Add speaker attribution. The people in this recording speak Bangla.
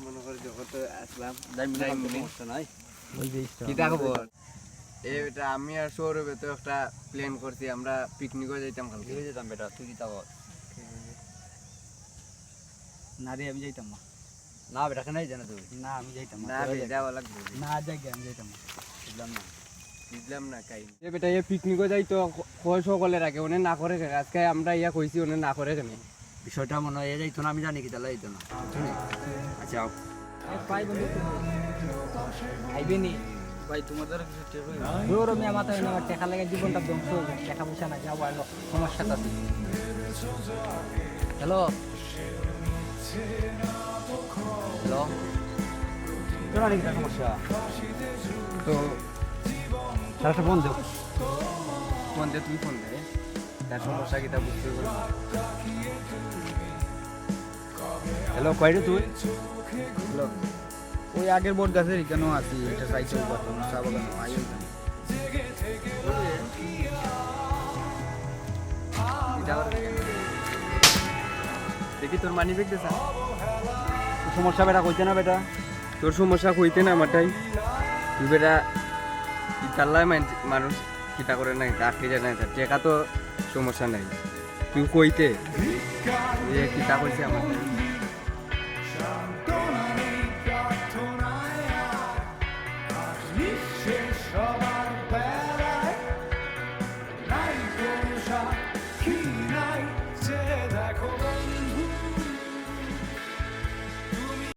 Speaker 1: মনে করে যখন আসলাম
Speaker 2: কিতা খবর?
Speaker 1: এটা আমি আর সৌরভে তো একটা প্ল্যান করছি, আমরা পিকনিকও যাইতাম কালকে।
Speaker 2: যেতাম বেটা, তুই কিতা বল?
Speaker 3: না রে আমি যাইতাম না।
Speaker 2: না বেটা, কেন জানা তুই?
Speaker 3: না আমি যাইতাম
Speaker 1: না যাওয়া লাগবে,
Speaker 3: না যাই আমি যাইতাম না।
Speaker 2: বুঝলাম না।
Speaker 1: বুঝলাম না কাই এ বেটা এ পিকনিকও যাইতো কয় সকলের আগে ওনে না করে কেন? আজকে আমরা ইয়া কইছি ওনে না করে কেন?
Speaker 2: বিষয়টা মনে হয় যাইতো না, আমি জানি কিতা যাইতো না। আচ্ছা
Speaker 3: আইবেনি ভাই তোমাদের জোর আমি আমার টাকা লাগে জীবনটা ধ্বংস হয়ে যায়। টাকা পয়সা না যাবো আলো সমস্যা আছে। হ্যালো
Speaker 2: হ্যালো,
Speaker 3: কেন নাকি সমস্যা?
Speaker 1: তো
Speaker 3: সারাটা বন্ধ।
Speaker 1: ফোন দে, তুই ফোন দে, তার সমস্যা কিতা বুঝতে পারবি।
Speaker 3: হ্যালো কয়রে তুই? হ্যালো ওই আগের বোর্ড গাছের কেন আছি? এটা চাইছে চা বাগান আইও
Speaker 1: দেখি তোর মানি ব্যাগ দেছা?
Speaker 3: সমস্যা বেটা কইতে না বেটা।
Speaker 1: তোর সমস্যা কইতে না আমারটাই। তুই বেটা ইতাল্লাই মানুষ কিতা করে নাই, কাকে জানাই তার টেকা তো সমস্যা নাই, তুই কইতে যে কিতা কইছে আমার